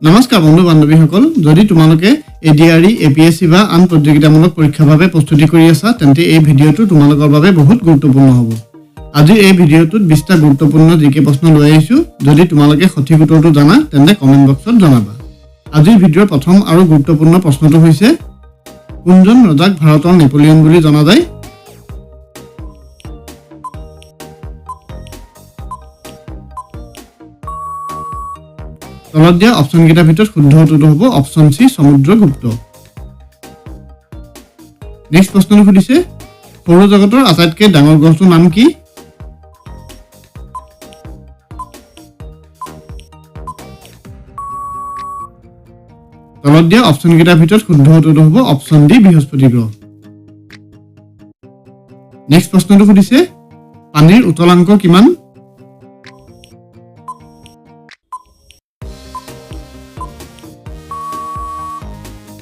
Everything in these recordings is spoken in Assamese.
নমস্কাৰ বন্ধু বান্ধৱীসকল যদি তোমালোকে ADRE APSC বা আন প্ৰতিযোগিতামূলক পৰীক্ষাৰ বাবে প্ৰস্তুতি কৰি আছা তেন্তে এই ভিডিঅটো তোমালোকৰ বাবে বহুত গুৰুত্বপূৰ্ণ হ'ব আজি এই ভিডিঅটোত 20টা গুৰুত্বপূৰ্ণ জিকে প্ৰশ্ন লৈ আহিছো যদি তোমালোকে সঠিক উত্তৰটো জানা তেন্তে কমেন্ট বক্সত জনাবা আজিৰ ভিডিঅৰ প্ৰথম আৰু গুৰুত্বপূৰ্ণ প্ৰশ্নটো হৈছে কোনজন ৰজাক ভাৰতৰ নেপোলিয়ন বুলি জনা যায় তলত দিয়া অপচন কেইটাৰ ভিতৰত শুদ্ধ উত্তৰটো হ'ব অপচন সি সমুদ্ৰগুপ্ত নেক্সট প্ৰশ্নটো সুধিছে সৌৰজগতৰ আটাইতকৈ ডাঙৰ গ্ৰহটোৰ নাম কি তলত দিয়া অপচন কেইটাৰ ভিতৰত শুদ্ধ উত্তৰটো হ'ব অপচন ডি বৃহস্পতি গ্ৰহ নেক্সট প্ৰশ্নটো সুধিছে পানীৰ উতলাংক কিমান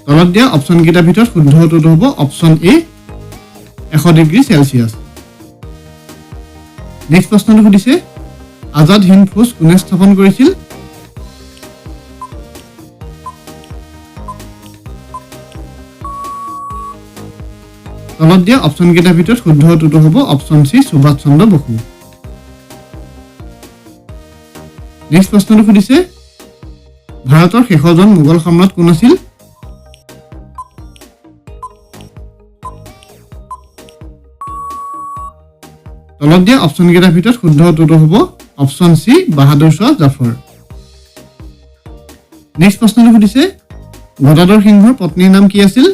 তলত দিয়া অপচন কেইটাৰ ভিতৰত শুদ্ধ উত্তৰটো হ'ব অপচন এ 100 ডিগ্ৰী সেলসিয়াস নেক্সট প্ৰশ্নটো সুধিছে আজাদ হিন্দ ফৌজ কোনে স্থাপন কৰিছিল তলত দিয়া অপচন কেইটাৰ ভিতৰত শুদ্ধ উত্তৰটো হ'ব অপচন সি সুভাষ চন্দ্ৰ বসু নেক্সট প্ৰশ্নটো সুধিছে ভাৰতৰ শেষৰজন মোগল সম্ৰাট কোন আছিল তলত দিয়া অপচন কেইটাৰ ভিতৰত শুদ্ধ উত্তৰটো হ'ব অপচন সি বাহাদুৰ শাহ জাফৰ নেক্সট প্ৰশ্নটো সুধিছে গদাধৰ সিংহৰ পত্নীৰ নাম কি আছিল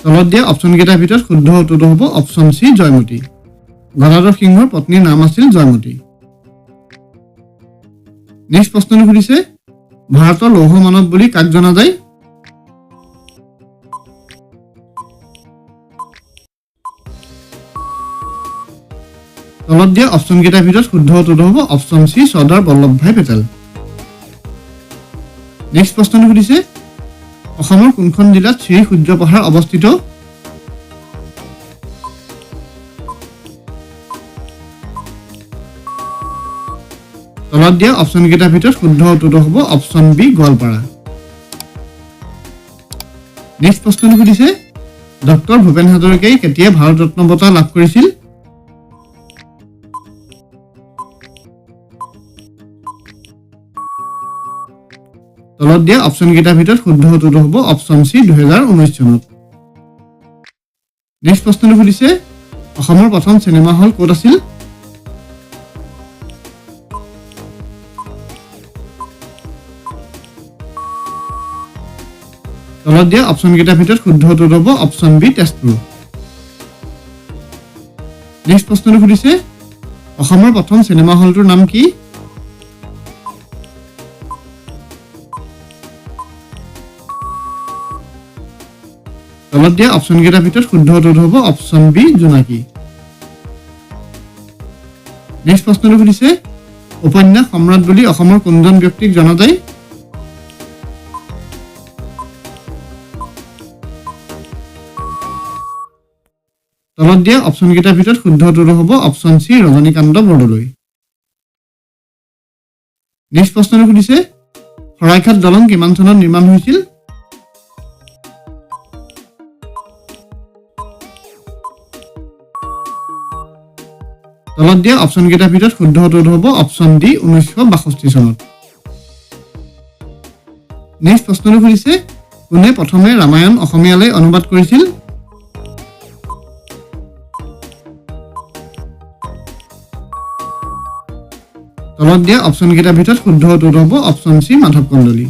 তলত দিয়া অপচন কেইটাৰ ভিতৰত শুদ্ধ উত্তৰটো হ'ব অপচন সি জয়মতী গদাধৰ সিংহৰ পত্নীৰ নাম আছিল জয়মতী নেক্সট প্ৰশ্নটো সুধিছে ভাৰতৰ লৌহ মানৱ বুলি কাক জনা যায় তলত দিয়া অপচন কেইটাৰ ভিতৰত শুদ্ধ উত্তৰটো হ'ব option C Sardar Vallabhbhai Patel next প্ৰশ্নটো সুধিছে অসমৰ কোনখন জিলাত শ্ৰী সূৰ্য পাহাৰ অৱস্থিত তলত দিয়া অপচন কেইটাৰ ভিতৰত শুদ্ধ উত্তৰটো হ'ব অপচন বি গোৱালপাৰা নেক্সট প্ৰশ্নটো সুধিছে ডক্টৰ ভূপেন হাজৰিকাই কেতিয়া ভাৰত ৰত্ন বঁটা লাভ কৰিছিল তলত দিয়া অপচন কেইটাৰ ভিতৰত শুদ্ধ উত্তৰটো হ'ব অপচন সি 2019 চনত নেক্সট প্ৰশ্নটো সুধিছে অসমৰ প্ৰথম চিনেমা হল ক'ত আছিল তলত দিয়া অপচন কেইটাৰ ভিতৰত শুদ্ধ উত্তৰটো হ'ব অপচন বি তেজপুৰ নেক্সট প্ৰশ্নটো সুধিছে অসমৰ প্ৰথম চিনেমা হলটোৰ নাম কি তলত দিয়া অপচন কেইটাৰ ভিতৰত শুদ্ধ উত্তৰটো হ'ব অপচন বি জোনাকী নেক্সট প্ৰশ্নটো সুধিছে উপন্যাস সম্ৰাট বুলি অসমৰ কোনজন ব্যক্তিক জনা যায় তলত দিয়া অপচন কেইটাৰ ভিতৰত শুদ্ধ উত্তৰটো হ'ব option C Rajanikanta Bordoloi next প্ৰশ্নটো সুধিছে শৰাইঘাট দলং কিমান চনত নিৰ্মাণ হৈছিল তলত দিয়া অপচন কেইটাৰ ভিতৰত শুদ্ধ উত্তৰটো হ'ব অপচন ডি 1962 চনত নেক্সট প্ৰশ্নটো সুধিছে কোনে প্ৰথমে ৰামায়ণ অসমীয়ালৈ অনুবাদ কৰিছিল তলত দিয়া অপচন কেইটাৰ ভিতৰত শুদ্ধ উত্তৰটো হ'ব option C Madhav Kandali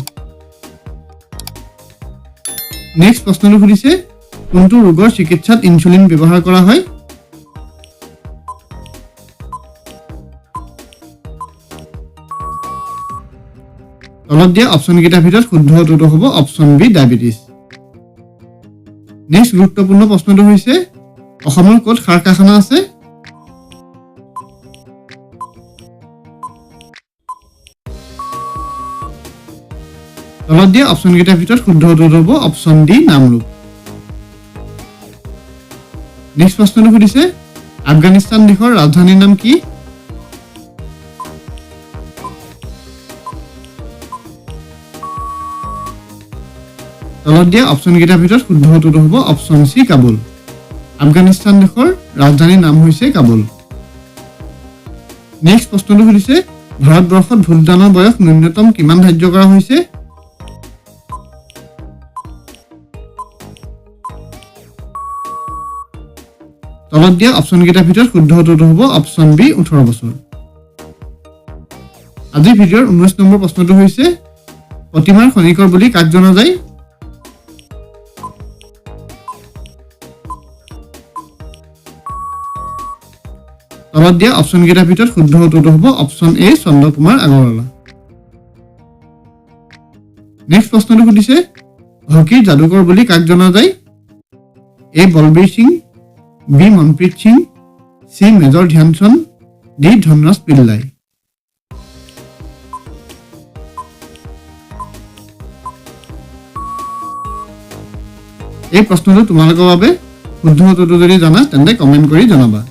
next প্ৰশ্নটো সুধিছে কোনটো ৰোগৰ চিকিৎসাত ইনচুলিন ব্যৱহাৰ কৰা হয় তলত দিয়া অপচন কেইটাৰ ভিতৰত শুদ্ধ উত্তৰটো হ'ব অপচন বি ডায়াবেটিছ নেক্সট গুৰুত্বপূৰ্ণ প্ৰশ্নটো হৈছে অসমৰ ক'ত সাৰ কাৰখানা আছে তলত দিয়া অপচন কেইটাৰ ভিতৰত শুদ্ধ উত্তৰটো হ'ব অপচন ডি নামৰূপ নেক্সট প্ৰশ্নটো সুধিছে আফগানিস্তান দেশৰ ৰাজধানীৰ নাম কি? তলত দিয়া অপশ্যনকেইটাৰ ভিতৰত শুদ্ধ উত্তৰটো হ'ব অপশ্যন চি কাবুল। আফগানিস্তান দেশৰ ৰাজধানীৰ নাম হৈছে কাবুল। নেক্সট প্ৰশ্নটো সুধিছে ভাৰতবৰ্ষত ভোটদানৰ বয়স ন্যূনতম কিমান ধাৰ্য কৰা হৈছে? তলত দিয়া অপশ্যনকেইটাৰ ভিতৰত শুদ্ধ উত্তৰটো হ'ব অপশ্যন বি 18 বছৰ। আজিৰ ভিডিঅ'ৰ 19 নম্বৰ প্ৰশ্নটো হৈছে প্ৰতিমাৰ খনিকৰ বুলি কাক জনা যায়? তলত দিয়া অপশ্যনকেইটাৰ ভিতৰত শুদ্ধ উত্তৰটো হ'ব option A Chandrakumar Agarwala. Next প্ৰশ্নটো সুধিছে হকীৰ যাদুকৰ বুলি কাক জনা যায়? A Balbir Singh, B Manpreet Singh, C Major Dhyanchand, D Dhanraj Pillay. এই প্ৰশ্নটো তোমালোকৰ বাবে শুদ্ধ উত্তৰটো যদি জানা তেন্তে কমেণ্ট কৰি জনাবা।